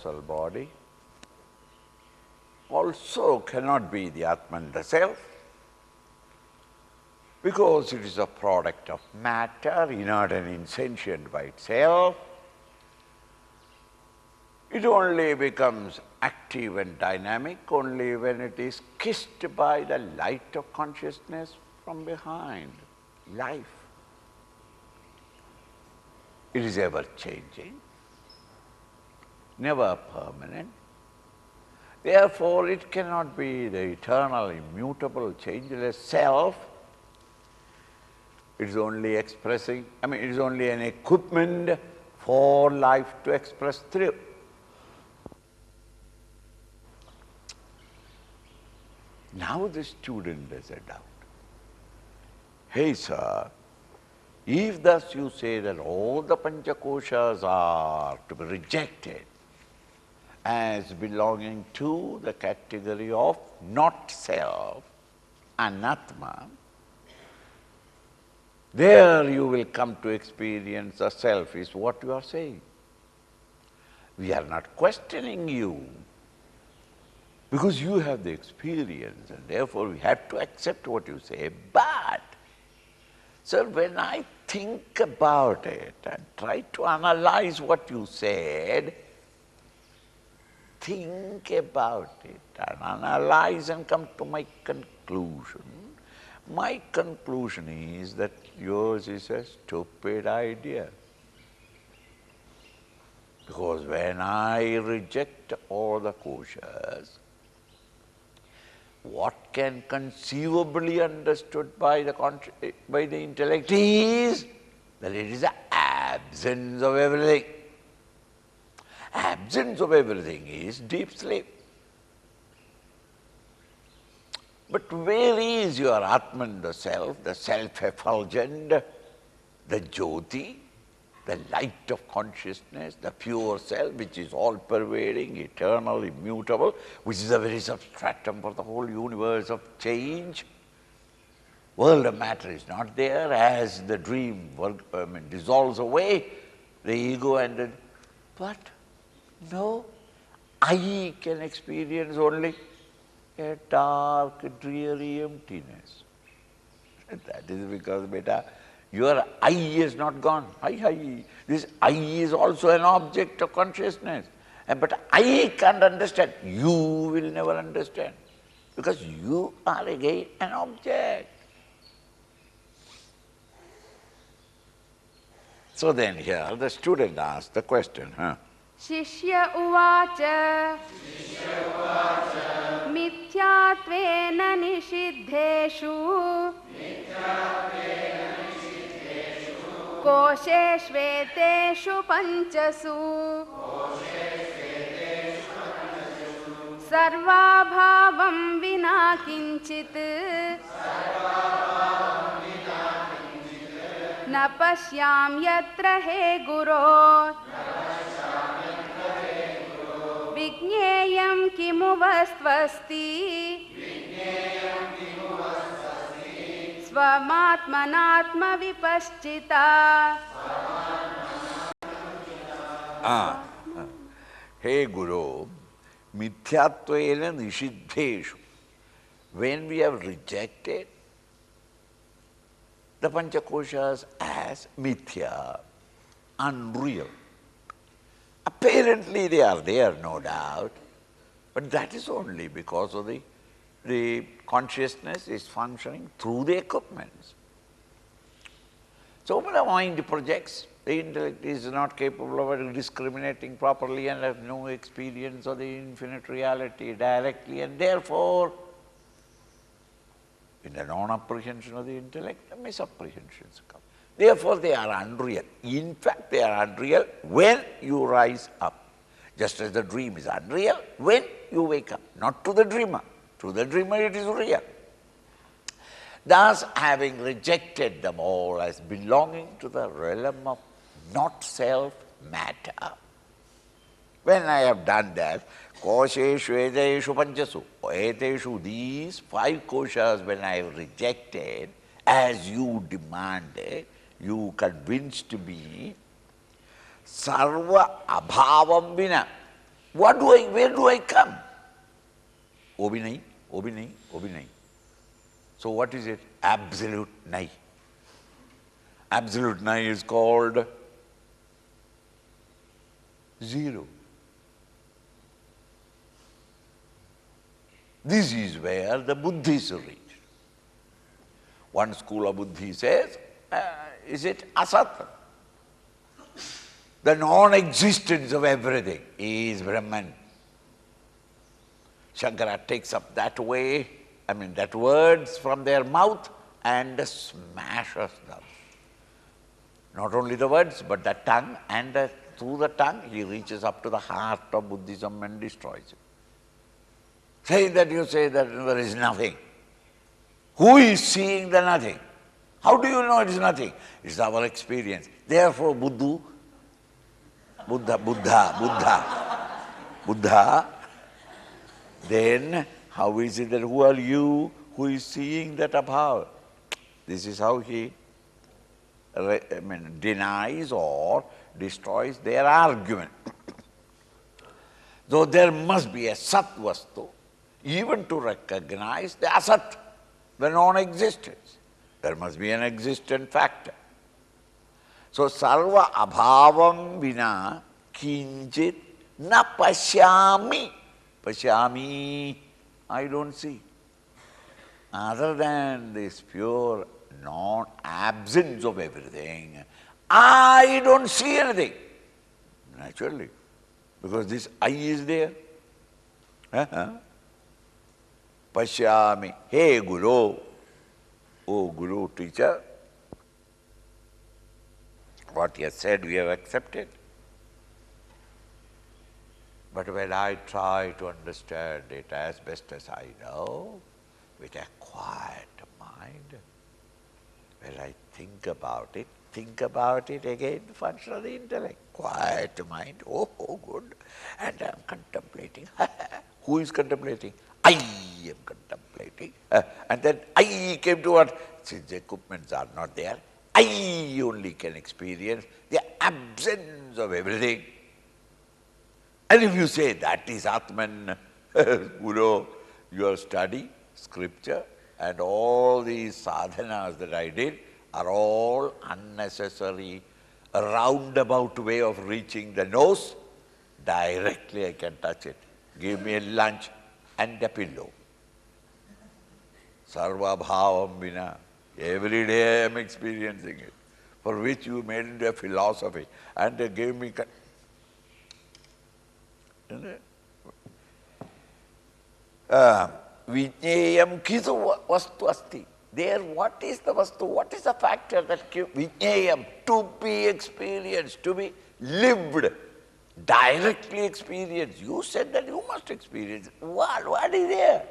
universal body also cannot be the Atman, the self, because it is a product of matter, inert and insentient by itself. It only becomes active and dynamic only when it is kissed by the light of consciousness from behind, life. It is ever changing, never permanent. Therefore, it cannot be the eternal, immutable, changeless self. It is only expressing, it is only an equipment for life to express through. Now the student has a doubt. Hey sir, if thus you say that all the Panchakoshas are to be rejected as belonging to the category of not self, anatma, there you will come to experience the self, is what you are saying. We are not questioning you, because you have the experience and therefore we have to accept what you say. But, sir, when I think about it and try to analyze what you said, think about it and analyze and come to my conclusion. My conclusion is that yours is a stupid idea. Because when I reject all the koshas, what can conceivably understood by the intellect is that it is the absence of everything. Absence of everything is deep sleep. But where is your Atman, the self-effulgent, the Jyoti, the light of consciousness, the pure self, which is all-pervading, eternal, immutable, which is the very substratum for the whole universe of change? World of matter is not there. As the dream dissolves away, the ego ended. But no, I can experience only a dark, dreary emptiness. That is because, beta, your I is not gone. I. This I is also an object of consciousness. But I can't understand. You will never understand. Because you are again an object. So then here the student asked the question. Shishya uvacha Mithyatvena nishiddheshu Kosheshveteshu panchasu Sarvabhavam vina kinchit Na pashyam yatra he guro Vigneyam kimu vastvasti Svamatmanatma vipaschita. Hey Guru, mithyattvena nishiddheshu. When we have rejected the Panchakoshas as mithya, unreal. Apparently they are there, no doubt, but that is only because of the consciousness is functioning through the equipments. So when the mind projects, the intellect is not capable of discriminating properly and has no experience of the infinite reality directly, and therefore, in the non-apprehension of the intellect, the misapprehensions come. Therefore, they are unreal. In fact, they are unreal when you rise up. Just as the dream is unreal when you wake up, not to the dreamer. To the dreamer it is real. Thus, having rejected them all as belonging to the realm of not self matter, when I have done that, kosheshu eteshu panchasu, eteshu, these 5 koshas, when I have rejected, as you demanded, you convinced me, sarva abhavam vina, Where do I come? Obi nahi, obi nahi, obi nahi. So what is it? Absolute nahi. Absolute nahi is called zero. This is where the Buddhists reach. One school of Buddhi says, is it asat? The non-existence of everything is Brahman. Shankara takes up that that words from their mouth and smashes them. Not only the words, but the tongue, and through the tongue he reaches up to the heart of Buddhism and destroys it. Saying that you say that there is nothing. Who is seeing the nothing? How do you know it is nothing? It is our experience. Therefore, Buddha, then how is it that who are you who is seeing that above? This is how he denies or destroys their argument. Though there must be a sat vastu, even to recognize the asat, the non-existence, there must be an existent factor. So, sarva abhavam vina kinchit na pashyami. Pashyami, I don't see. Other than this pure non-absence of everything, I don't see anything. Naturally, because this I is there. Pashyami, hey Guru, oh Guru, teacher, what he has said we have accepted. But when I try to understand it as best as I know, with a quiet mind, when I think about it again, the function of the intellect, quiet mind, oh good, and I am contemplating. Who is contemplating? I am contemplating. And then I came to what? Since the equipments are not there, I only can experience the absence of everything. And if you say that is Atman, Guru, your study, scripture, and all these sadhanas that I did are all unnecessary, a roundabout way of reaching the nose. Directly I can touch it. Give me a lunch and a pillow. Sarva bhavam vina. Every day I am experiencing it, for which you made into a philosophy and they gave me. Vijnayam kisu vastu asti. There, what is the vastu? What is the factor that vijnayam, to be experienced, to be lived, directly experienced? You said that you must experience it. What is there?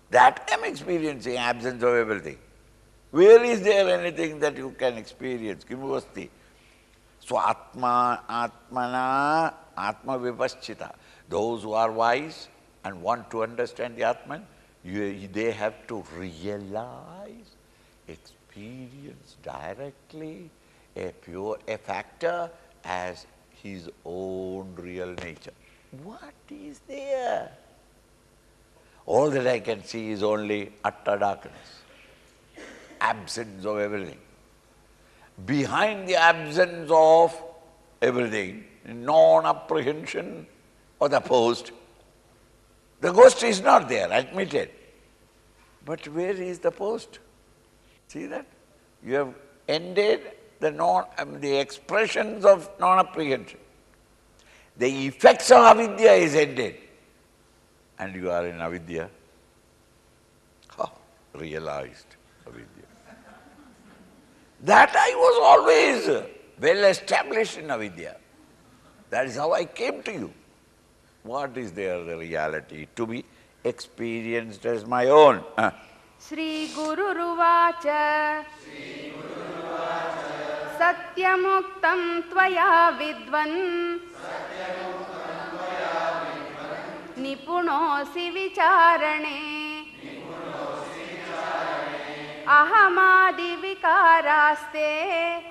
That I am experiencing, absence of everything. Where is there anything that you can experience? Kimuvasti. So atmana, atma vipaschita. Those who are wise and want to understand the Atman, they have to realize, experience directly a factor as his own real nature. What is there? All that I can see is only utter darkness, absence of everything. Behind the absence of everything, non-apprehension of the post, the ghost is not there, admitted. But where is the post? See that? You have ended the expressions of non-apprehension. The effects of avidya is ended. And you are in avidya. Realized avidya. That I was always well established in avidya. That is how I came to you. What is there, the reality, to be experienced as my own? Shri Guru Ruvacha Satyamuktam Tvaya Vidvan Nipunosi Vicharane Ahamadi Vikaraste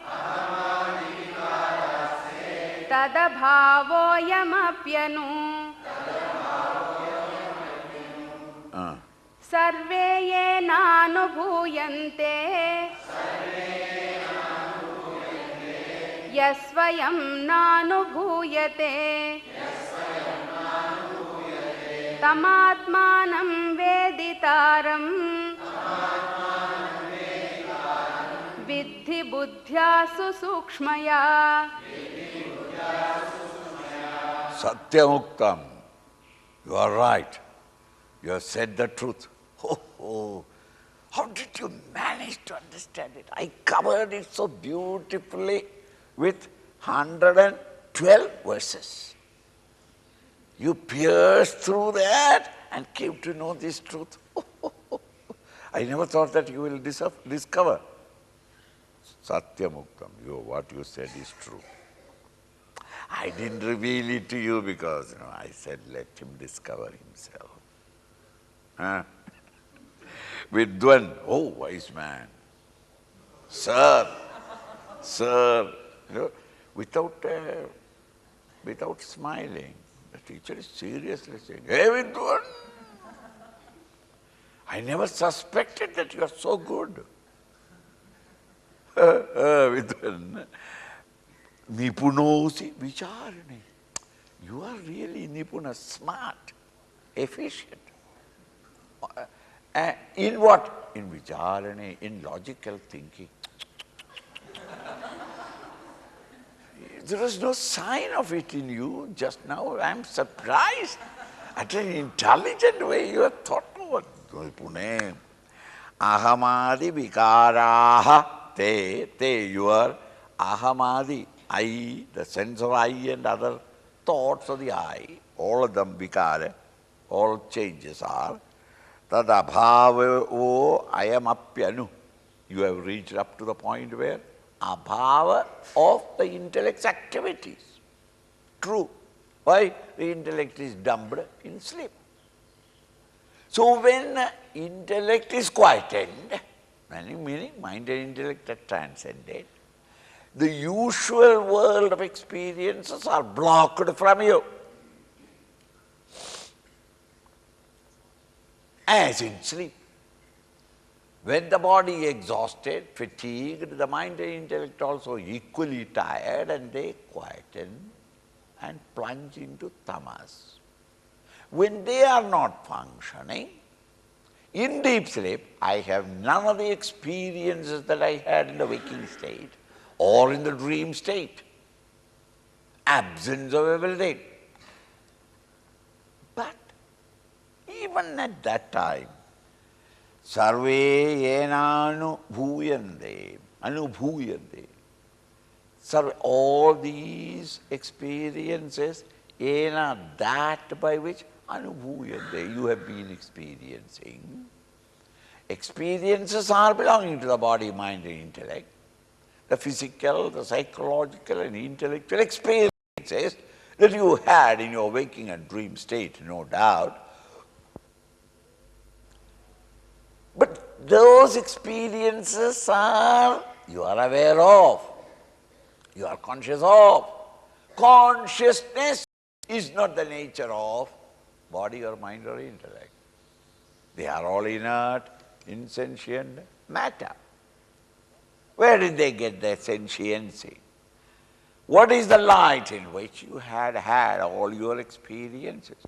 तदभावोऽयमप्यनु सर्वे येनानुभूयन्ते यस्वयं नानुभूयते तमात्मानं वेदितारं विद्धि बुद्ध्या सुसूक्ष्मया Satyamuktam. You are right. You have said the truth. Oh, how did you manage to understand it? I covered it so beautifully with 112 verses. You pierced through that and came to know this truth. I never thought that you will discover. Satyamuktam, what you said is true. I didn't reveal it to you because I said let him discover himself. Vidwan, oh wise man, sir, without smiling, the teacher is seriously saying, hey Vidwan, I never suspected that you are so good. Vidwan, Nipunosi vicharane. You are really nipuna, smart, efficient. In what? In vicharane, in logical thinking. There is no sign of it in you just now. I am surprised at an intelligent way you have thought about Nipune. Ahamadi vikaraha te, your ahamadi. I, the sense of I and other thoughts of the I, all of them vikara, all changes are, tad abhava ayamapyanu. You have reached up to the point where abhava of the intellect's activities. True. Why? The intellect is dumbed in sleep. So when intellect is quietened, meaning mind and intellect are transcended, the usual world of experiences are blocked from you. As in sleep. When the body is exhausted, fatigued, the mind and intellect also equally tired and they quieten and plunge into tamas. When they are not functioning, in deep sleep, I have none of the experiences that I had in the waking state or in the dream state. Absence of everything. But even at that time, sarve yena anubhuyante. All these experiences, yena, that by which anubhuyante, you have been experiencing. Experiences are belonging to the body, mind and intellect. The physical, the psychological and intellectual experiences that you had in your waking and dream state, no doubt. But those experiences you are aware of, you are conscious of. Consciousness is not the nature of body or mind or intellect. They are all inert, insentient matter. Where did they get their sentiency? What is the light in which you had all your experiences?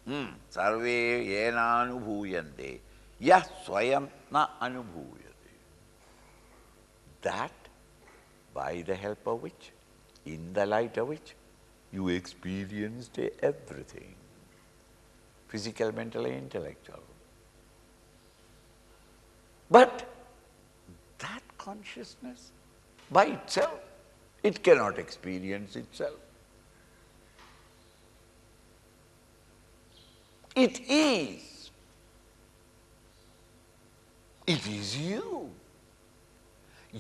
Sarve yena anubhuyante. Yah swayam na anubhuyate. That by the help of which, in the light of which, you experienced everything. Physical, mental, and intellectual. But that consciousness by itself, it cannot experience itself. It is. It is you.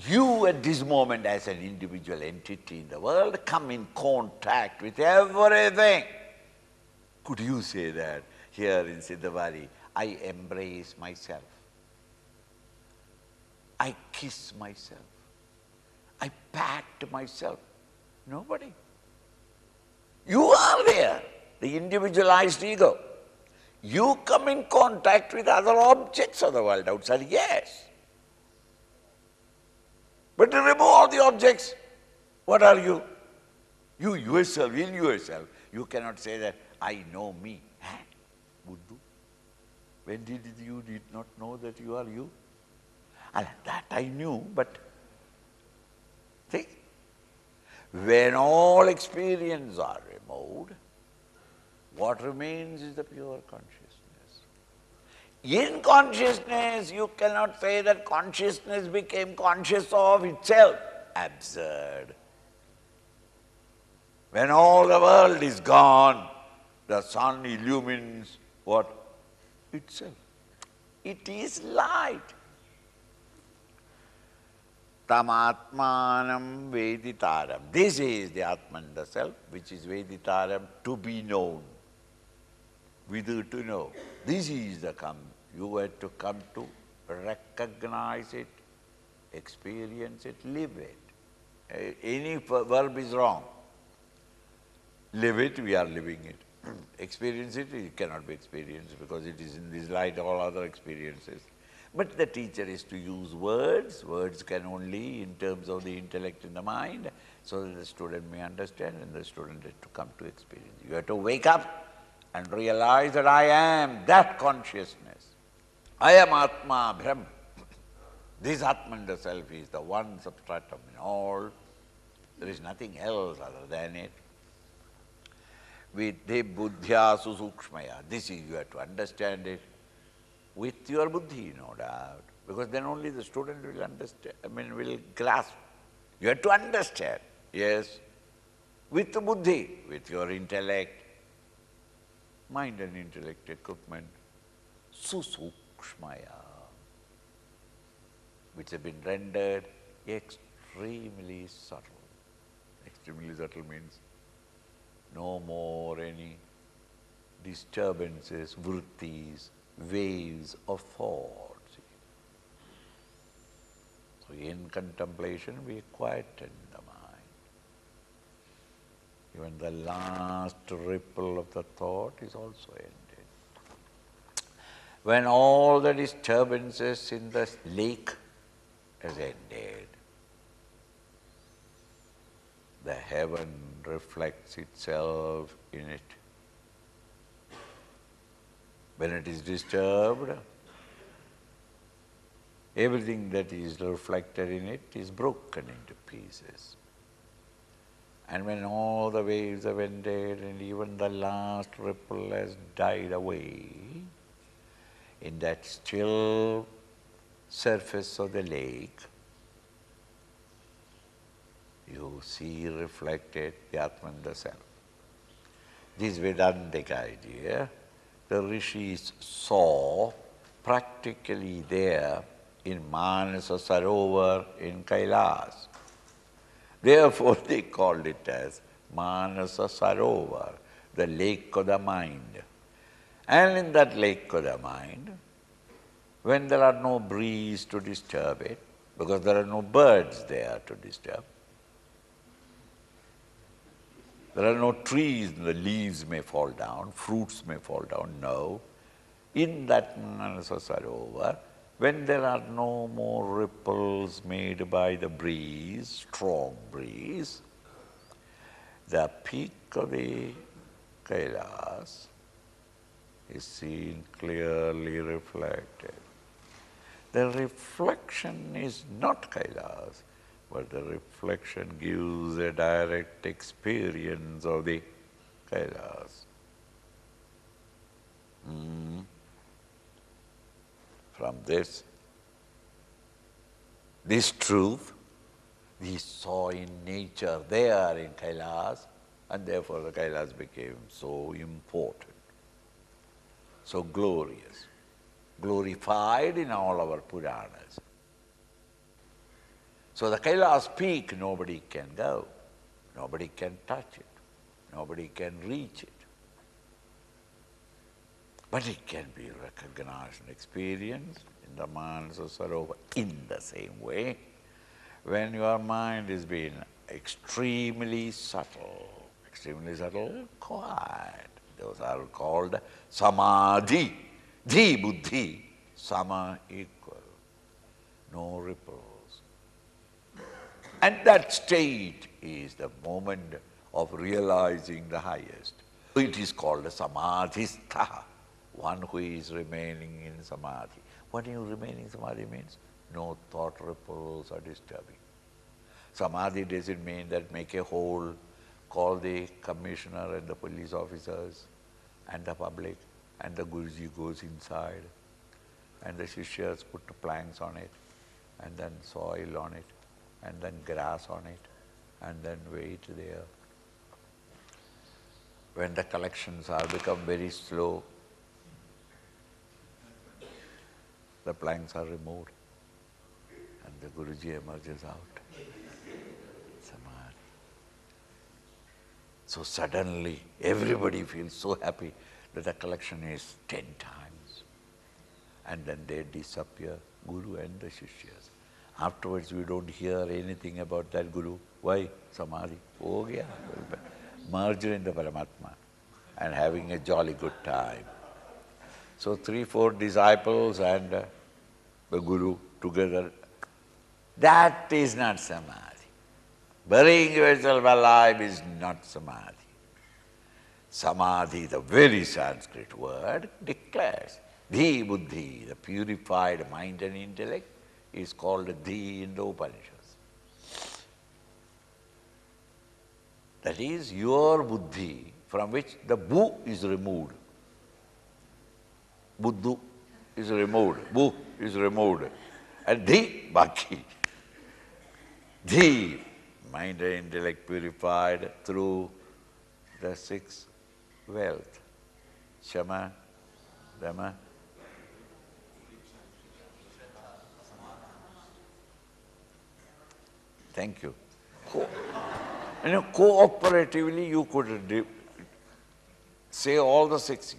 You at this moment as an individual entity in the world come in contact with everything. Could you say that here in Siddhavari, I embrace myself, I kiss myself, I pat myself? Nobody. You are there, the individualized ego. You come in contact with other objects of the world outside, yes. But to remove all the objects, what are you? You yourself, in yourself. You cannot say that, I know me. Buddha, when did you did not know that you are you? And that I knew, but see, when all experience are removed, what remains is the pure consciousness. In consciousness, you cannot say that consciousness became conscious of itself. Absurd. When all the world is gone, the sun illumines what? Itself. It is light. Tamatmanam veditaram. This is the Atman, the self, which is veditaram, to be known. Whether to know. This is the come. You have to come to recognize it, experience it, live it. Any verb is wrong. Live it, we are living it. Experience it, it cannot be experienced because it is in this light all other experiences. But the teacher is to use words. Words can only in terms of the intellect and the mind, so that the student may understand and the student has to come to experience. You have to wake up and realize that I am that consciousness. I am Atma Brahm. This Atman, the self, is the one substratum in all. There is nothing else other than it. Vidhi buddhya susukshmaya. This is, you have to understand it with your buddhi, no doubt. Because then only the student will understand, will grasp. You have to understand, yes, with the buddhi, with your intellect, mind and intellect equipment, susukshmaya, which have been rendered extremely subtle. Extremely subtle means no more any disturbances, vrittis, waves of thought. So in contemplation we quieten the mind. Even the last ripple of the thought is also ended. When all the disturbances in the lake has ended, the heaven reflects itself in it. When it is disturbed, everything that is reflected in it is broken into pieces. And when all the waves have ended and even the last ripple has died away, in that still surface of the lake, you see reflected the Atman, the self. This Vedantic idea, the rishis saw practically there in Manasa Sarovar in Kailas. Therefore they called it as Manasa Sarovar, the lake of the mind. And in that lake of the mind, when there are no breeze to disturb it, because there are no birds there to disturb, there are no trees, the leaves may fall down, fruits may fall down, no. In that Manasa Sarovar, when there are no more ripples made by the breeze, strong breeze, the peak of the Kailas is seen clearly reflected. The reflection is not Kailas, but the reflection gives a direct experience of the Kailas. From this truth, we saw in nature there in Kailas, and therefore the Kailas became so important, so glorious, glorified in all our Puranas. So the Kailas peak, nobody can go, nobody can touch it, nobody can reach it. But it can be recognized and experienced in the Manasa Sarovar in the same way. When your mind is being extremely subtle, extremely subtle, quiet. Those are called samadhi. Dhi buddhi, sama equal, no ripples. And that state is the moment of realizing the highest. It is called a samadhistha, one who is remaining in samadhi. What do you remain in samadhi means? No thought ripples are disturbing. Samadhi doesn't mean that make a hole, call the commissioner and the police officers and the public, and the Guruji goes inside, and the Shishyas put the planks on it, and then soil on it, and then grass on it, and then wait there. When the collections are become very slow, the planks are removed, and the Guruji emerges out. Samadhi. So suddenly everybody feels so happy that the collection is 10 times. And then they disappear, Guru and the Shishyas. Afterwards we don't hear anything about that Guru. Why? Samadhi. Ho gaya. Merged into Paramatma and having a jolly good time. So 3-4 disciples and the Guru together. That is not Samadhi. Burying yourself alive is not Samadhi. Samadhi, the very Sanskrit word, declares Dhi buddhi, the purified mind and intellect, is called Dhi in the Upanishads. That is your buddhi from which the Bu is removed. Buddhu is removed, Bu is removed, and Dhi, Baki. Dhi, mind and intellect purified through the 6 wealth, Shama, Dhamma, thank you. Cooperatively you could say all the 6,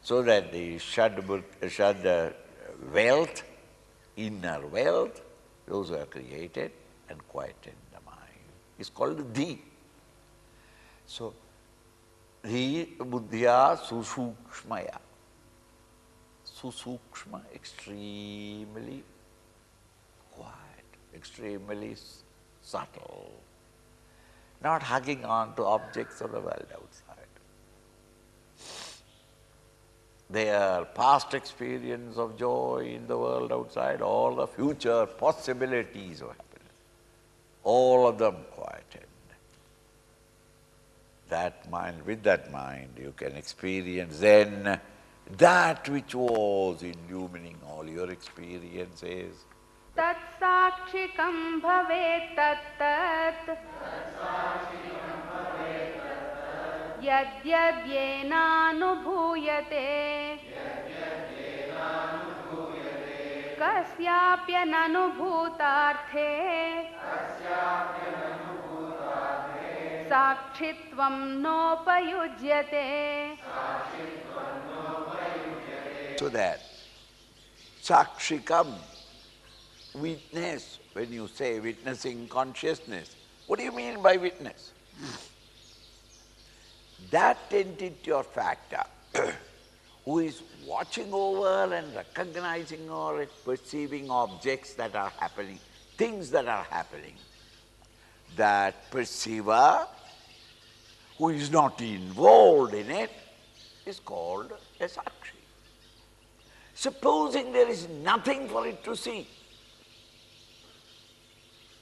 so that the shad wealth, inner wealth, those who are created and quieted the mind, is called Dhi. So, Dhi buddhya susukshmaya. Susukshma, extremely quiet, extremely subtle, not hugging on to objects of the world outside. Their past experience of joy in the world outside, all the future possibilities of happiness, all of them quieted. That mind, with that mind, you can experience then that which was illumining all your experiences. Tat sakshikam bhavet tat yadyenanubhuyate kasyapyananubhutarthe sakshitvam nopayujyate. So that sakshikam, witness, when you say witnessing consciousness, what do you mean by witness? That entity or factor who is watching over and recognizing or perceiving objects that are happening, things that are happening, that perceiver who is not involved in it is called a sakshi. Supposing there is nothing for it to see,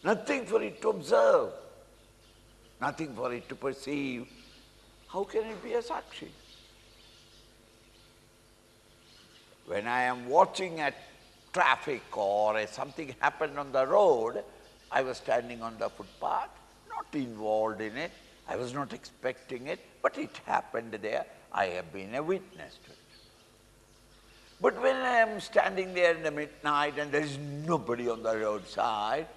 nothing for it to observe, nothing for it to perceive, how can it be a sakshi? When I am watching at traffic or something happened on the road, I was standing on the footpath, not involved in it, I was not expecting it, but it happened there, I have been a witness to it. But when I am standing there in the midnight and there is nobody on the roadside,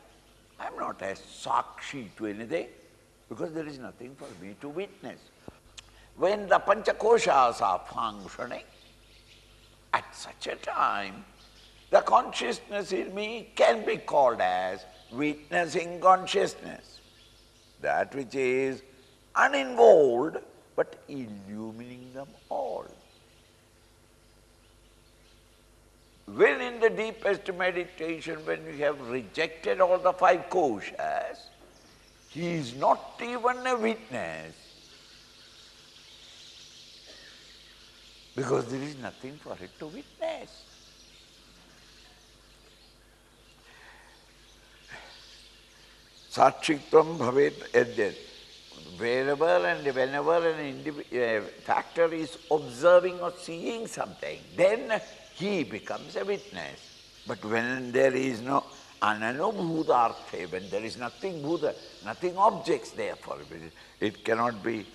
I am not a sakshi to anything, because there is nothing for me to witness. When the panchakoshas are functioning, at such a time, the consciousness in me can be called as witnessing consciousness. that which is uninvolved but illumining them all. When in the deepest meditation, when you have rejected all the five koshas, he is not even a witness, because there is nothing for it to witness. Sakshitvam bhavet edyat. Wherever and whenever a factor is observing or seeing something, then he becomes a witness. But when there is no ananubhutarthe, when there is nothing bhuta, nothing objects therefore, it cannot be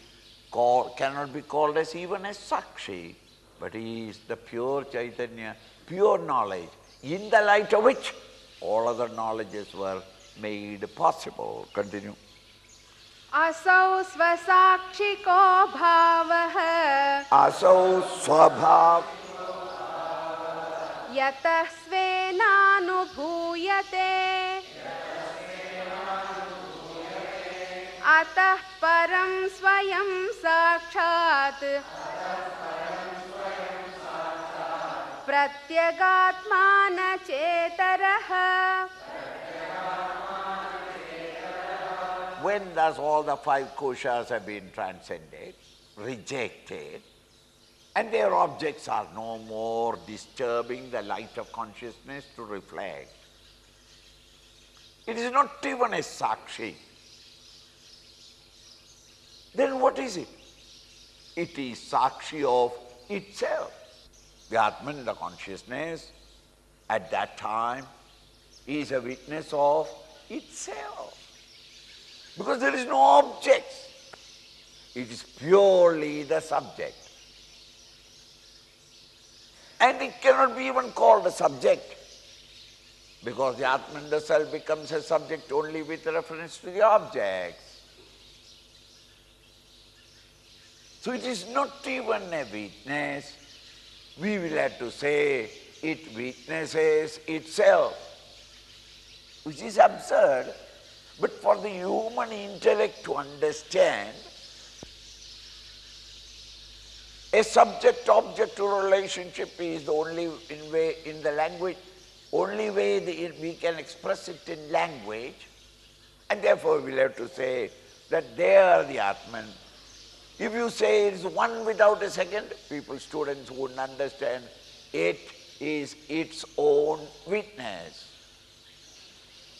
called as even a sakshi, but he is the pure Chaitanya, pure knowledge, in the light of which all other knowledges were made possible. Continue. असौ स्वसाक्षिको भावः Asau swabhav यतः स्वेनानुभूयते अतः परं स्वयं साक्षात् प्रत्यगात्मानचेतरः. When thus all the five koshas have been transcended, rejected, and their objects are no more disturbing the light of consciousness to reflect, it is not even a sakshi. Then what is it? It is sakshi of itself. The Atman, the consciousness, at that time is a witness of itself. Because there is no objects. It is purely the subject. And it cannot be even called a subject, because the Atman, the self, becomes a subject only with reference to the objects. So it is not even a witness. We will have to say it witnesses itself, which is absurd. But for the human intellect to understand, a subject-object relationship is the only way in the language, only way we can express it in language, and therefore we'll have to say that they are the Atman. If you say it is one without a second, students wouldn't understand. It is its own witness.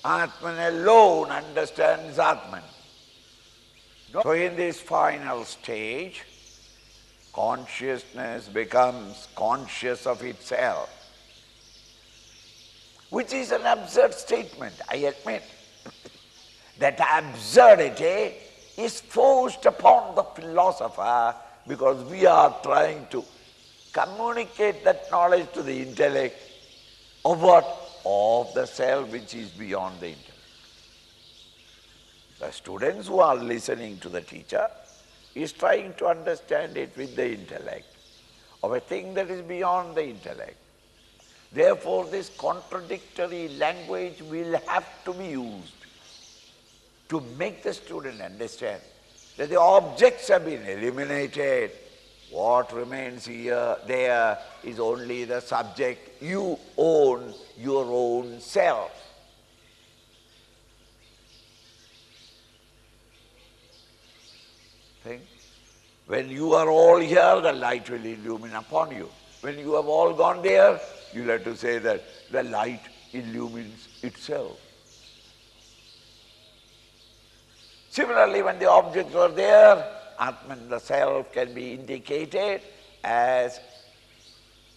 Atman alone understands Atman. So in this final stage, consciousness becomes conscious of itself, which is an absurd statement, I admit. That absurdity is forced upon the philosopher because we are trying to communicate that knowledge to the intellect of what? Of the self which is beyond the intellect. The students who are listening to the teacher is trying to understand it with the intellect, of a thing that is beyond the intellect. Therefore, this contradictory language will have to be used to make the student understand that the objects have been eliminated. What remains there is only the subject. You own your own self. Think? When you are all here, the light will illumine upon you. When you have all gone there, you'll have to say that the light illumines itself. Similarly, when the objects were there, Atman, the self, can be indicated as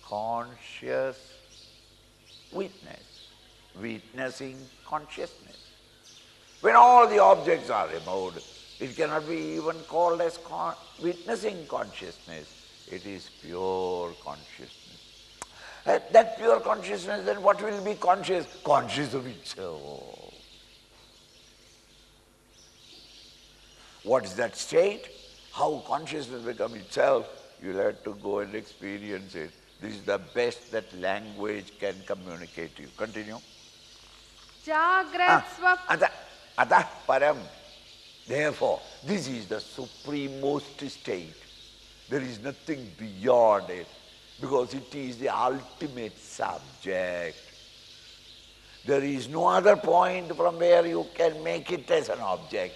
conscious witness, witnessing consciousness. When all the objects are removed, it cannot be even called as witnessing consciousness. It is pure consciousness. That pure consciousness, then what will be conscious? Conscious of itself. What is that state? How consciousness becomes itself? You'll have to go and experience it. This is the best that language can communicate to you. Continue. Jagrat swap. Atah param. Therefore, this is the supremost state. There is nothing beyond it, because it is the ultimate subject. There is no other point from where you can make it as an object.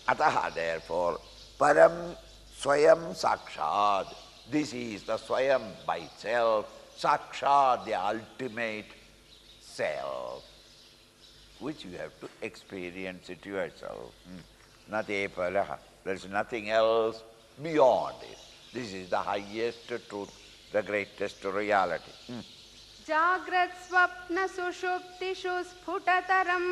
Ataha, therefore, param swayam sakshat. This is the swayam by itself, sakshat, the ultimate self, which you have to experience it yourself. Nate paraha. There is nothing else beyond it. This is the highest truth, the greatest reality. Jagrat swapna sushuptishu sphutataram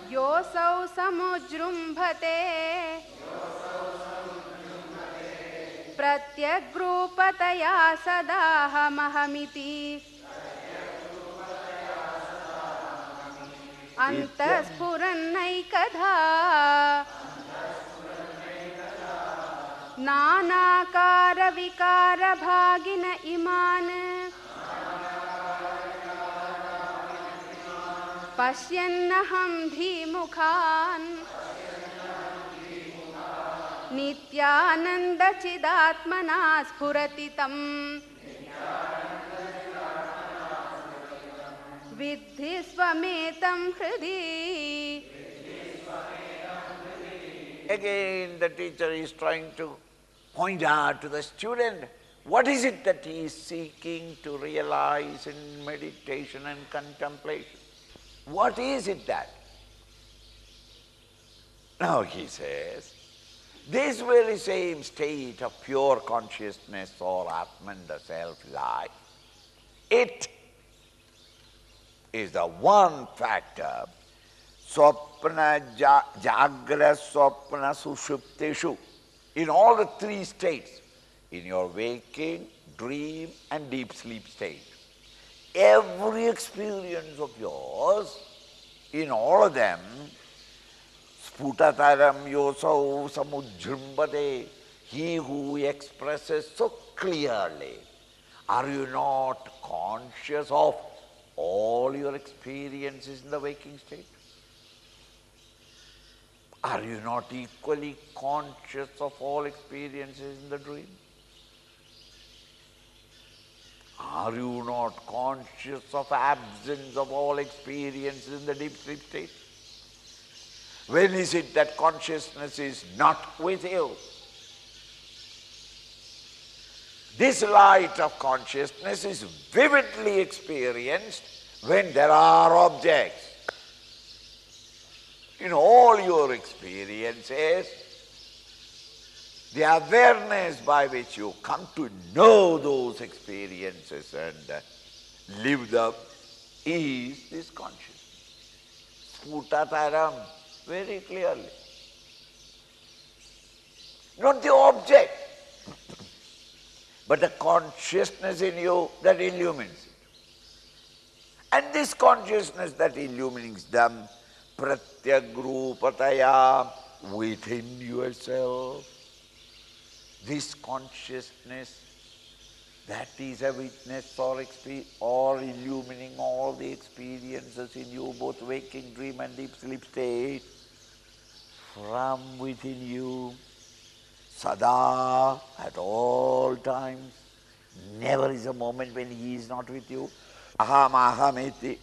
yosau samujrumbhate pratyagrupataya sadahamahamiति antasphuranaikadha नानाकार विकार भागिन इमान पश्यन्नहं धीमुखान् नित्यानन्द चिदात्मना स्फुरति तम् विद्धि स्वमेतं हृदि. Again, the teacher is trying to point out to the student what is it that he is seeking to realize in meditation and contemplation. What is it that? Now he says, this very same state of pure consciousness or Atman, the self-life, it is the one factor. Swapna, Jagra, Swapna, Sushupteshu. In all the three states, in your waking, dream and deep sleep state, every experience of yours, in all of them, Sputataram yosau samujrimbate, he who expresses so clearly, are you not conscious of all your experiences in the waking state? Are you not equally conscious of all experiences in the dream? Are you not conscious of absence of all experiences in the deep sleep state? When is it that consciousness is not with you? This light of consciousness is vividly experienced when there are objects. In all your experiences, the awareness by which you come to know those experiences and live them is this consciousness. Sputataram, very clearly. Not the object, but the consciousness in you that illumines it. And this consciousness that illumines them, pratyagrupataya, within yourself, this consciousness that is a witness or illumining all the experiences in you, both waking, dream and deep sleep state, from within you, sada, at all times. Never is a moment when he is not with you. Aham ahamiti.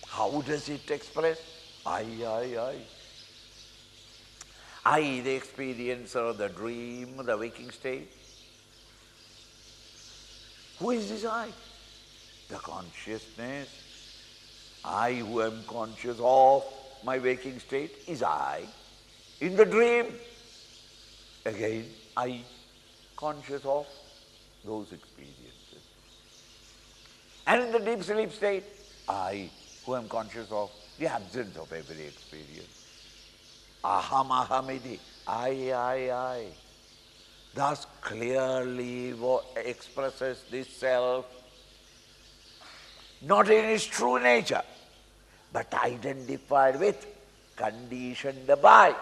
How does it express? I. I, the experiencer of the dream, the waking state. Who is this I? The consciousness. I who am conscious of my waking state is I. In the dream, again, I, conscious of those experiences. And in the deep sleep state, I, who am conscious of the absence of every experience. Aham ahamiti, I. Thus clearly expresses this self, not in its true nature, but identified with, conditioned by,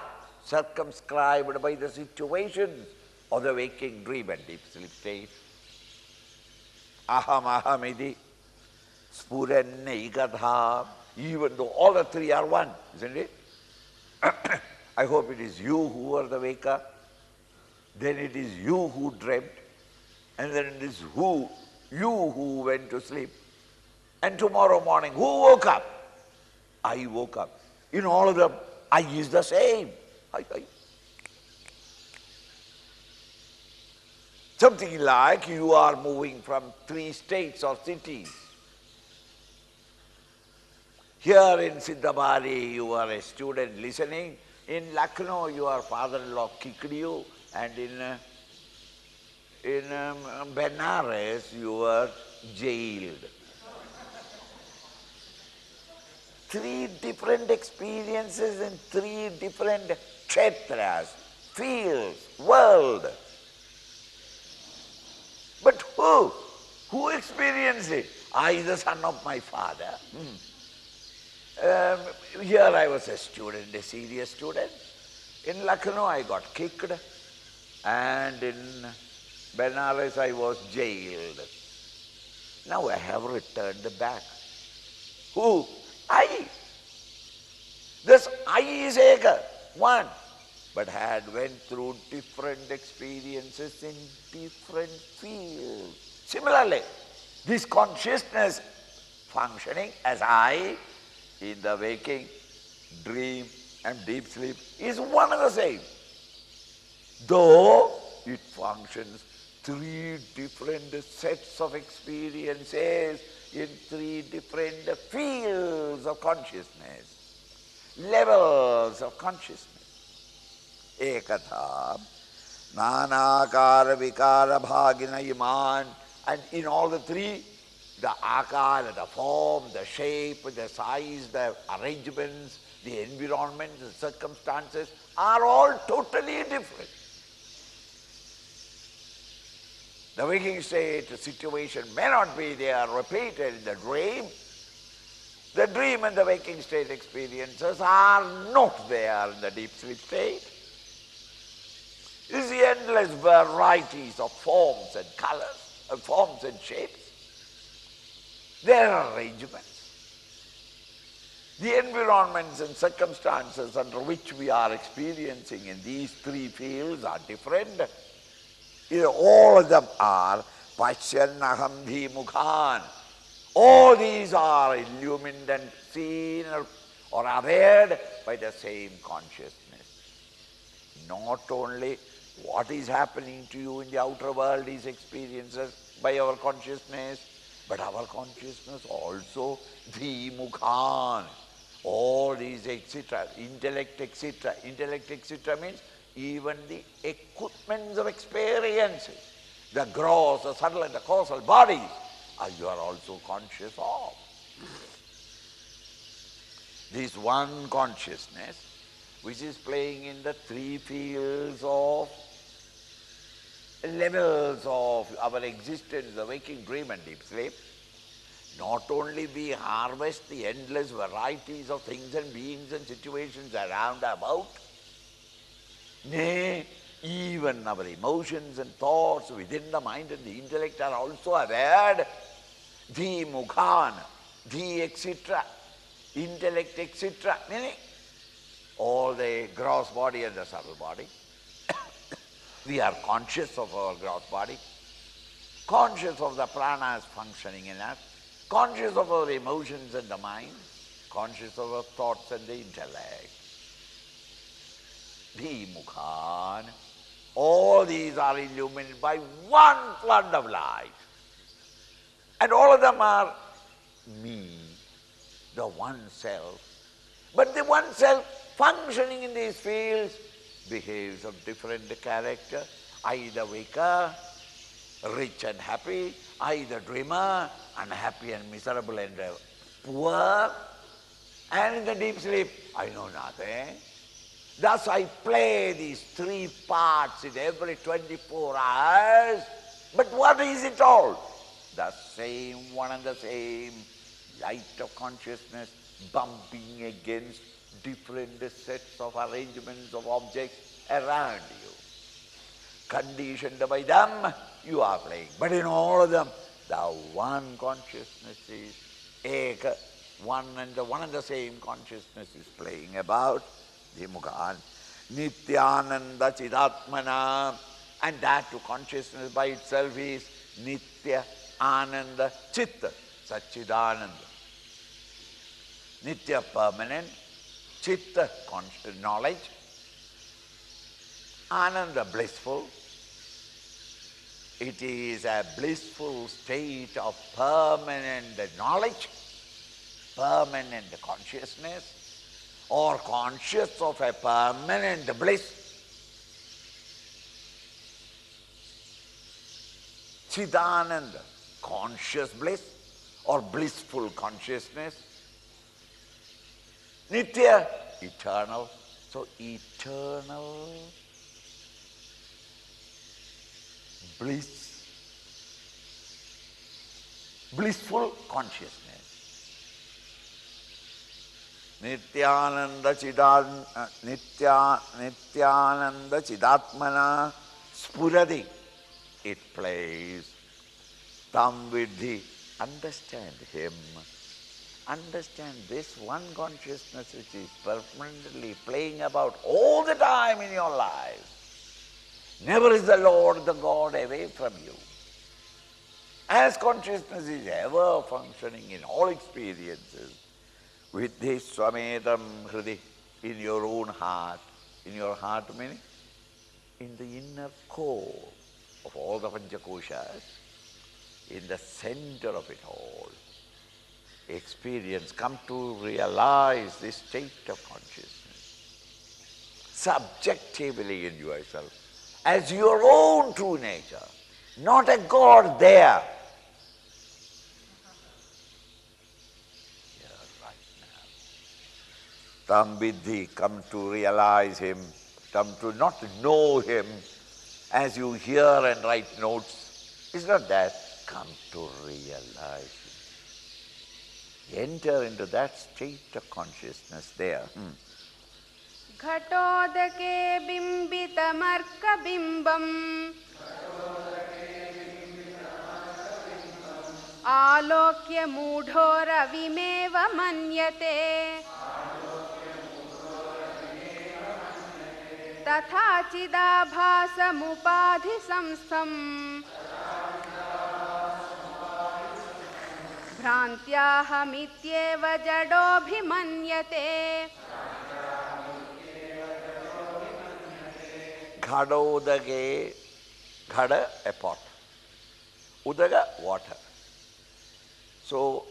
circumscribed by the situations of the waking, dream and deep sleep state. Aham ahamiti. Spurannaikatha, even though all the three are one, isn't it? I hope it is you who are the waker, then it is you who dreamt, and then it is you who went to sleep. And tomorrow morning, who woke up? I woke up. In all of them, I is the same. I. Something like you are moving from 3 states or cities. Here in Siddhabari, you are a student listening. In Lucknow, your father-in-law kicked you. And in Benares, you were jailed. 3 different experiences in 3 different kshetras, fields, world. But who? Who experienced it? I, the son of my father. Here I was a student, a serious student. In Lucknow I got kicked, and in Benares I was jailed. Now I have returned back. Who? I. This I is Eka, one, but had went through different experiences in different fields. Similarly, this consciousness functioning as I in the waking, dream and deep sleep is one and the same, though it functions 3 different sets of experiences in 3 different fields of consciousness, levels of consciousness. Ekatha, nanakara vikara bhagina iman, and in all the 3, the akara, the form, the shape, the size, the arrangements, the environment, the circumstances are all totally different. The waking state situation may not be there repeated in the dream. The dream and the waking state experiences are not there in the deep sleep state. It is the endless varieties of forms and colors, forms and shapes, their arrangements. The environments and circumstances under which we are experiencing in these 3 fields are different. All of them are Pashyannaham Dhimukhan. All these are illumined and seen or aware by the same consciousness. Not only what is happening to you in the outer world is experienced by our consciousness, but our consciousness also Dhimukhan. All these etc., intellect etc. Intellect etc. means even the equipments of experiences, the gross, the subtle and the causal bodies, you are also conscious of. This one consciousness which is playing in the 3 fields of levels of our existence, the waking, dream and deep sleep. Not only we harvest the endless varieties of things and beings and situations around about, nay, even our emotions and thoughts within the mind and the intellect are also aware. The mukhan, the etc., intellect etc., meaning all the gross body and the subtle body. We are conscious of our gross body, conscious of the pranas functioning in us, conscious of our emotions and the mind, conscious of our thoughts and the intellect. The mukhan, all these are illuminated by one flood of light. And all of them are me, the one self. But the one self functioning in these fields behaves of different character. I the waker, rich and happy. I the dreamer, unhappy and miserable and poor. And in the deep sleep, I know nothing. Thus I play these 3 parts in every 24 hours. But what is it all? The same one and the same light of consciousness bumping against different sets of arrangements of objects around you. Conditioned by them, you are playing. But in all of them, the one consciousness is Eka, one and the same consciousness is playing about Dhimukhan. Nityananda Chidatmana, and that to consciousness by itself is Nitya Ananda Chitta, Satchidananda. Nitya permanent, Chitta knowledge, Ananda blissful. It is a blissful state of permanent knowledge, permanent consciousness, or conscious of a permanent bliss. Chidananda, conscious bliss or blissful consciousness. Nitya, eternal. So eternal bliss, blissful consciousness. Nityananda Chidatmana Spuradi. It plays. Tam Vidhi. Understand him. Understand this one consciousness which is permanently playing about all the time in your life. Never is the Lord, the God, away from you. As consciousness is ever functioning in all experiences, with this Swametam Hridi, in your own heart. In your heart meaning? In the inner core of all the Panchakoshas, in the center of it all. Experience, come to realize this state of consciousness. Subjectively in yourself, as your own true nature, not a God there. Tam Vidhi, come to realize him, come to not know him as you hear and write notes. It's not that. Come to realize him. Enter into that state of consciousness there. Ghatodake bimbitamarka bimbam Alokya mudho ravimeva manyate Tatha chidabhasamupadhi samstham Bhrantyahamityeva jadobhimanyate Ghadodage, ghada, a pot. Udaga, water. So,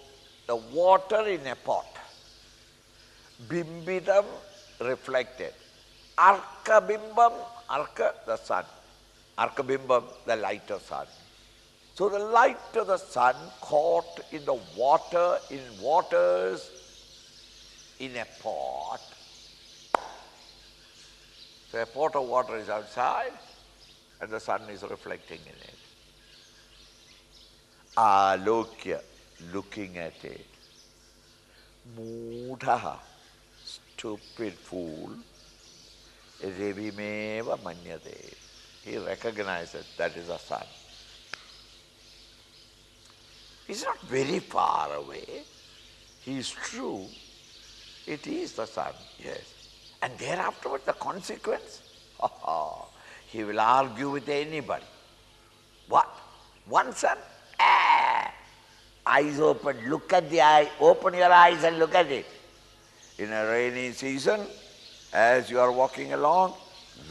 the water in a pot. Bimbidam, reflected. Arka bimbam, arka, the sun. Arka bimbam, the light of sun. So the light of the sun caught in the water, in waters, in a pot. So a pot of water is outside and the sun is reflecting in it. Alokya, looking at it. Mudha, stupid fool. Revimeva manyate. He recognizes that is the sun. He's not very far away. He is true. It is the sun, yes. And thereafter, the consequence? He will argue with anybody. What? One sun? Eyes open, look at the eye, open your eyes and look at it. In a rainy season, as you are walking along,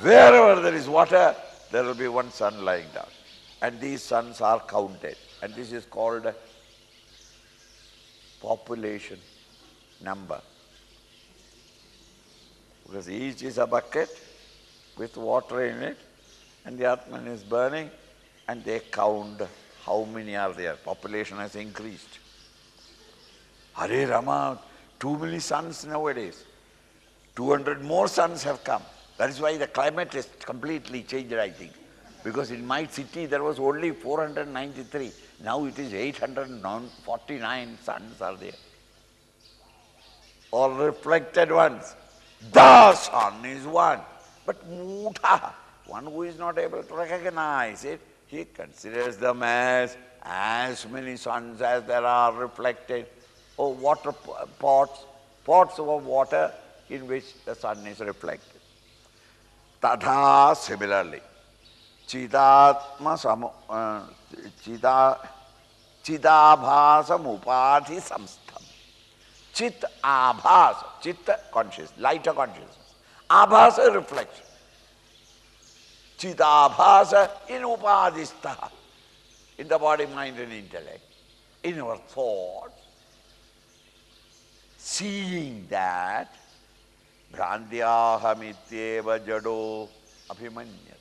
wherever there is water, there will be one sun lying down. And these suns are counted. And this is called population number. Because each is a bucket with water in it, and the Atman is burning, and they count how many are there. Population has increased. Hare Rama, too many suns nowadays. 200 more suns have come. That is why the climate is completely changed, I think. Because in my city there was only 493. Now it is 849 suns are there. All reflected ones. The sun is one. But Mudha, one who is not able to recognize it, he considers them as many suns as there are reflected. or water pots of water in which the sun is reflected. Tadha similarly, chidabhasam upadhi samstham. Chit abhasa, chitta conscious, lighter consciousness. Abhasa reflection. Chidabhasa in upadhistaha, in the body, mind and intellect, in our thoughts, seeing that Bhrandhyahamityeva jado abhimanyate.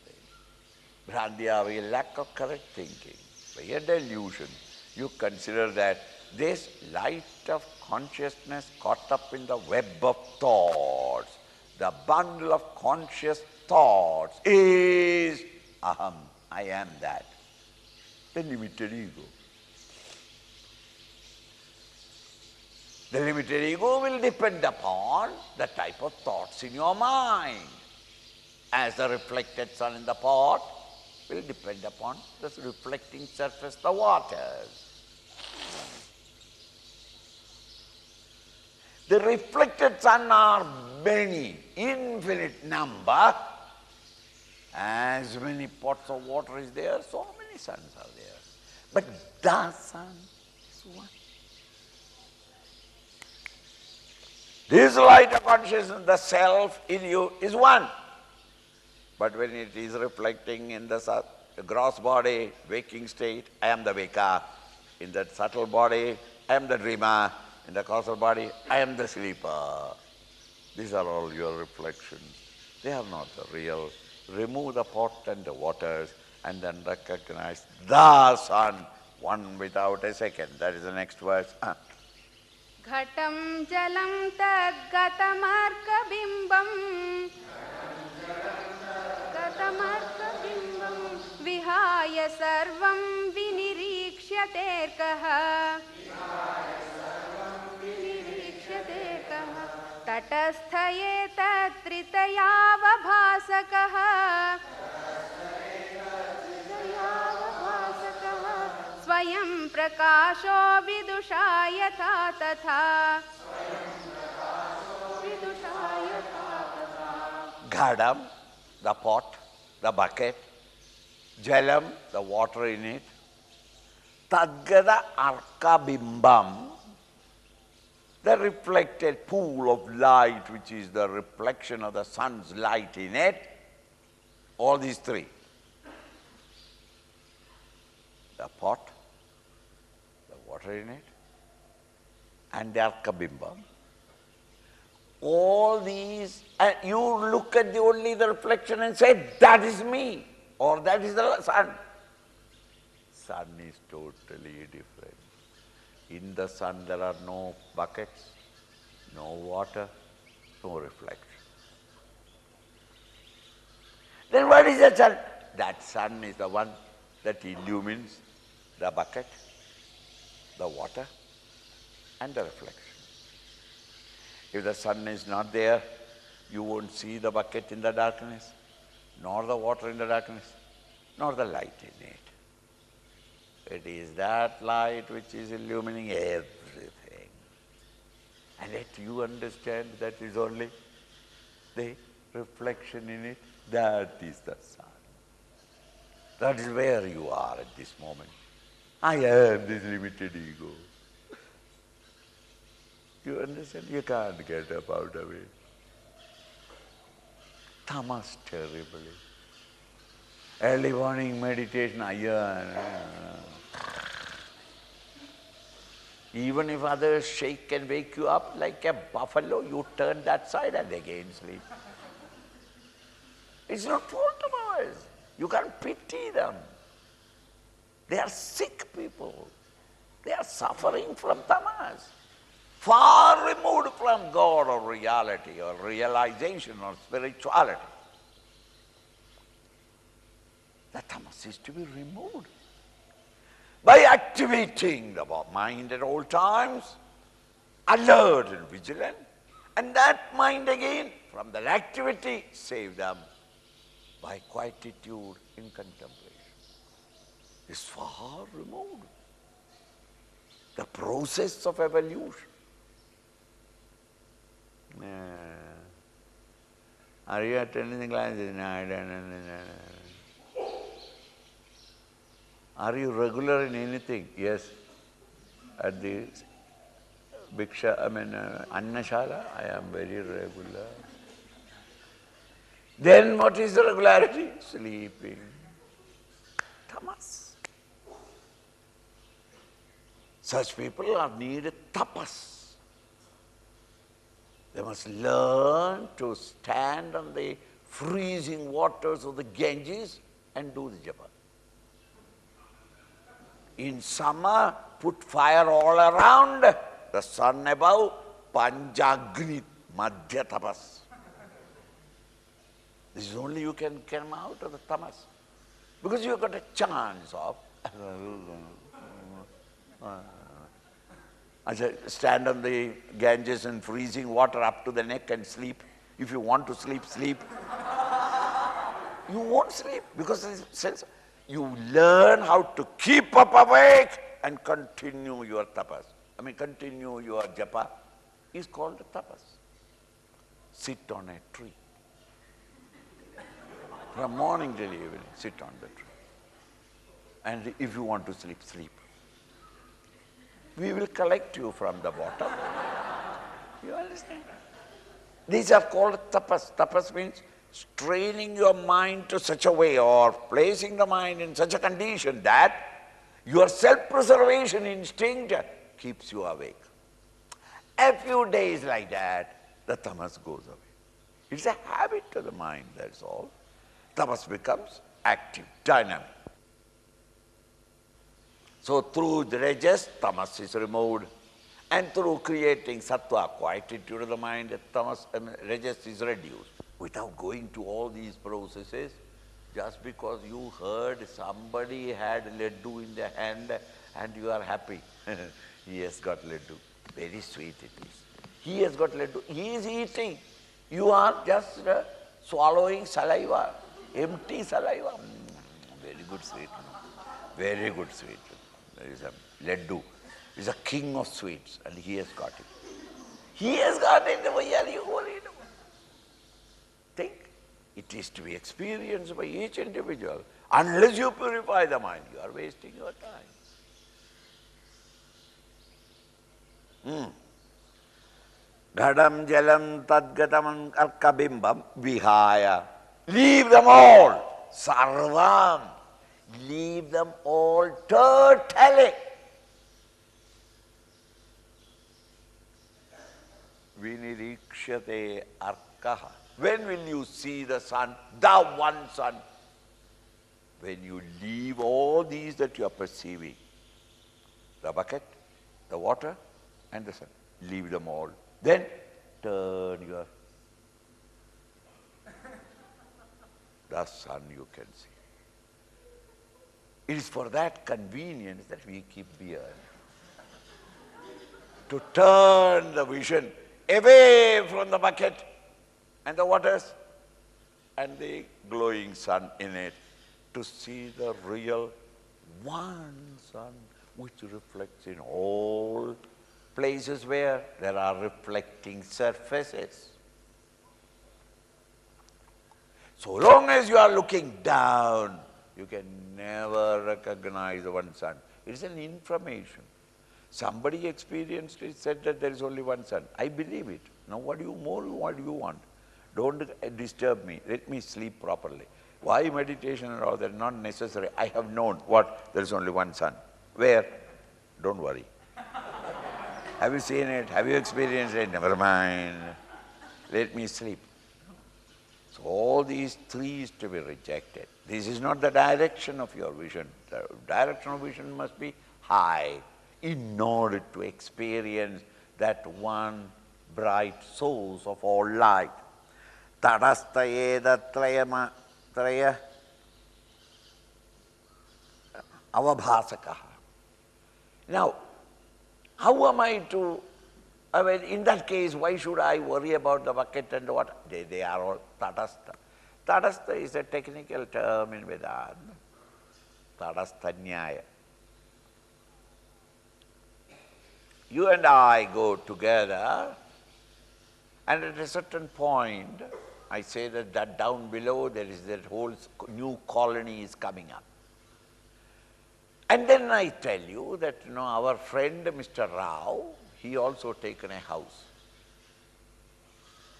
Bhrandya, by lack of correct thinking, by a delusion, you consider that this light of consciousness caught up in the web of thoughts, the bundle of conscious thoughts is aham, I am that, the limited ego. The limited ego will depend upon the type of thoughts in your mind. As the reflected sun in the pot will depend upon the reflecting surface, the waters. The reflected sun are many, infinite number. As many pots of water is there, so many suns are there. But the sun is one. This light of consciousness, the self in you, is one. But when it is reflecting in the gross body, waking state, I am the waker. In that subtle body, I am the dreamer. In the causal body, I am the sleeper. These are all your reflections. They are not the real. Remove the pot and the waters and then recognize the sun, one without a second. That is the next verse. Ghatam jalam tadgatamarkabimbam Gatamarkabimbam Vihaya sarvam vinirikshaterkaha Tatasthayetat tritayavabhasakaha Swayam prakasho vidushayatha tatha Ghadam, the pot, the bucket. Jalam, the water in it. Tadgada arka bimbam, the reflected pool of light, which is the reflection of the sun's light in it. All these three. The pot, the water in it, and the arkabimbam. All these, and you look at only the reflection and say, that is me, or that is the sun. Sun is totally different. In the sun there are no buckets, no water, no reflection. Then what is the sun? That sun is the one that illumines the bucket, the water, and the reflection. If the sun is not there, you won't see the bucket in the darkness, nor the water in the darkness, nor the light in it. It is that light which is illumining everything. And yet you understand that is only the reflection in it. That is the sun. That is where you are at this moment. I am this limited ego. You understand? You can't get up out of it. Tamas terribly. Early morning meditation, even if others shake and wake you up like a buffalo, you turn that side and again sleep. It's not fault of ours. You can't pity them. They are sick people. They are suffering from tamas. Far removed from God or reality or realization or spirituality. The tamas is to be removed by activating the mind at all times, alert and vigilant, and that mind again, from that activity, save them by quietude in contemplation. Is far removed. the process of evolution. Are you attending classes? No, I don't. Are you regular in anything? Yes. At the Annashala, I am very regular. Then what is the regularity? Sleeping. Tamas. Such people are needed tapas. They must learn to stand on the freezing waters of the Ganges and do the japa. In summer, put fire all around, the sun above, panjagni madhya tapas. This is only you can come out of the tamas. Because you have got a chance of stand on the Ganges in freezing water up to the neck and sleep. If you want to sleep, sleep. You won't sleep because you learn how to keep up awake and continue your tapas. Continue your japa is called tapas. Sit on a tree. From morning till evening, sit on the tree. And if you want to sleep, sleep. We will collect you from the bottom. You understand? These are called tapas. Tapas means straining your mind to such a way or placing the mind in such a condition that your self-preservation instinct keeps you awake. A few days like that, the tamas goes away. It's a habit of the mind, that's all. Tamas becomes active, dynamic. So through the rajas, tamas is removed. And through creating sattva, quietude of the mind, rajas is reduced. Without going to all these processes, just because you heard somebody had laddu in the hand and you are happy. He has got laddu. Very sweet it is. He has got laddu. He is eating. You are just swallowing saliva, empty saliva. Very good sweet. Very good sweet. There is a laddu. He is a king of sweets and he has got it. He has got it. Why are you worried about? Think. It is to be experienced by each individual. Unless you purify the mind, you are wasting your time. Gadam jalam tadgatam arkabimbam vihaya. Leave them all. Sarvam. Leave them all totally. Vinirikshate arkaha. When will you see the sun, the one sun? When you leave all these that you are perceiving. The bucket, the water, and the sun. Leave them all. Then turn your... The sun you can see. It is for that convenience that we keep beard. To turn the vision away from the bucket and the waters and the glowing sun in it, to see the real one sun which reflects in all places where there are reflecting surfaces. So long as you are looking down, you can never recognize the one sun. It is an information. Somebody experienced it, said that there is only one sun. I believe it. Now what do you want? Don't disturb me. Let me sleep properly. Why meditation and all that? Not necessary. I have known what? There is only one sun. Where? Don't worry. Have you seen it? Have you experienced it? Never mind. Let me sleep. So all these three is to be rejected. This is not the direction of your vision. The direction of vision must be high in order to experience that one bright source of all light. Tadastayeda traya avabhasakaha. Now, how am I to, in that case, why should I worry about the bucket and water? They are all tadastha. Tadastha is a technical term in Vedanta. Tadastha nyaya. you and I go together, and at a certain point, I say that down below there is that whole new colony is coming up. And then I tell you that, our friend Mr. Rao, he also taken a house,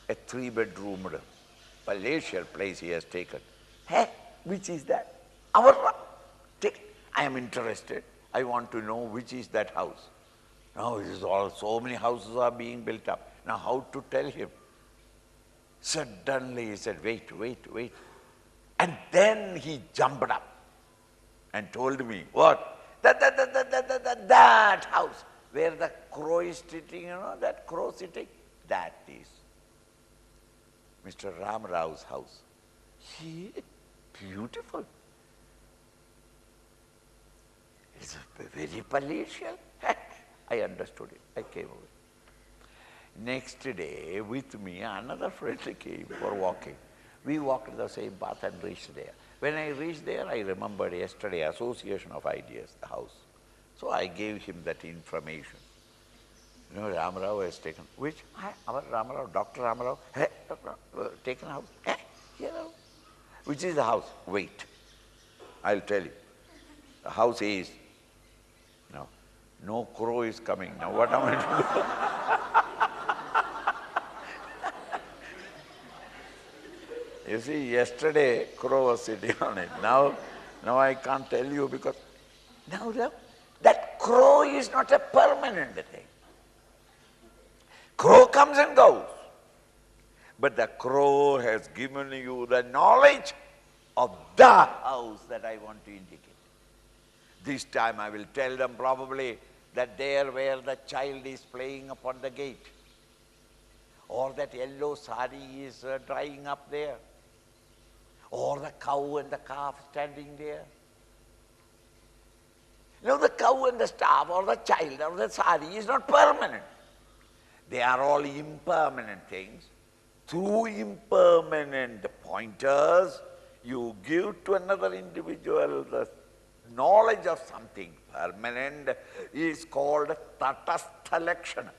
a 3-bedroom, palatial place he has taken. Hey, which is that? Our Rao. I am interested. I want to know which is that house. Now it is all, so many houses are being built up. Now how to tell him? Suddenly he said, wait. And then he jumped up and told me, what? That house where the crow is sitting, that crow sitting, that is Mr. Ram Rao's house. Beautiful. It's very palatial. I understood it. I came away. Next day, with me, another friend came for walking. We walked the same path and reached there. When I reached there, I remembered yesterday Association of Ideas, the house. So I gave him that information. Ram Rao has taken, which? Our Ram Rao, Dr. Ram Rao, taken a house. Which is the house? Wait, I'll tell you. The house is, no crow is coming. Now what am I to do? You see, yesterday crow was sitting on it. Now I can't tell you because now that crow is not a permanent thing. Crow comes and goes. But the crow has given you the knowledge of the house that I want to indicate. This time I will tell them probably that there where the child is playing upon the gate, or that yellow sari is drying up there, or the cow and the calf standing there. The cow and the staff or the child or the sari is not permanent. They are all impermanent things. Through impermanent pointers, you give to another individual the knowledge of something permanent is called tatastha lakshana.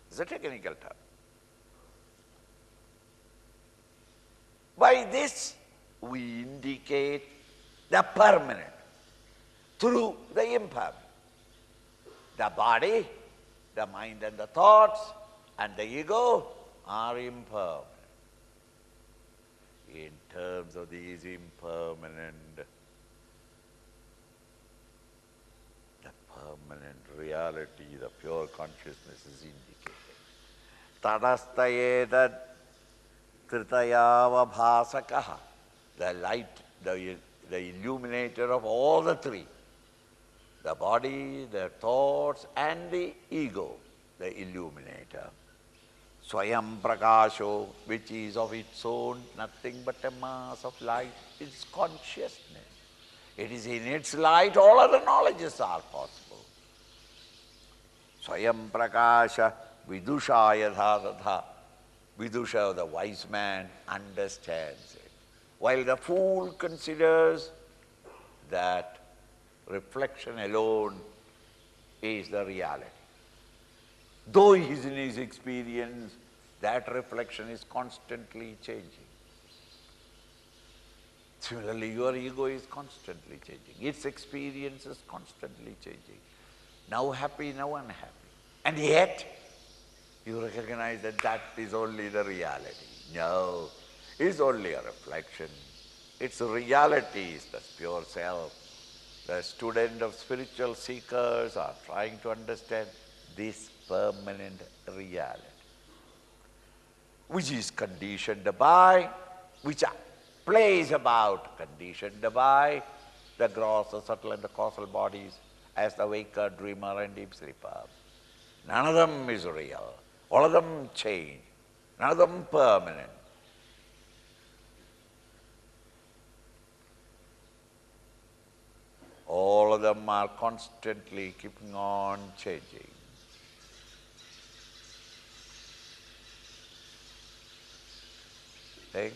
It's a technical term. By this, we indicate the permanent through the impermanent. The body, the mind and the thoughts and the ego are impermanent. In terms of these impermanent, the permanent reality, the pure consciousness is indicated. Tadastayetat tritayava bhasakaha, the light, the illuminator of all the three. The body, the thoughts and the ego, the illuminator. Swayam prakasho, which is of its own nothing but a mass of light, it's consciousness. It is in its light all other knowledges are possible. Swayam prakasha vidusha yadha. Vidusha, the wise man, understands it. While the fool considers that reflection alone is the reality. Though he is in his experience, that reflection is constantly changing. Similarly, your ego is constantly changing. Its experience is constantly changing. Now happy, now unhappy. And yet, you recognize that that is only the reality. No, it's only a reflection. Its reality is the pure self. The student of spiritual seekers are trying to understand this permanent reality, which is conditioned by, which plays about, conditioned by the gross, the subtle and the causal bodies as the waker, dreamer and deep sleeper. None of them is real. All of them change. None of them permanent. All of them are constantly keeping on changing. Okay?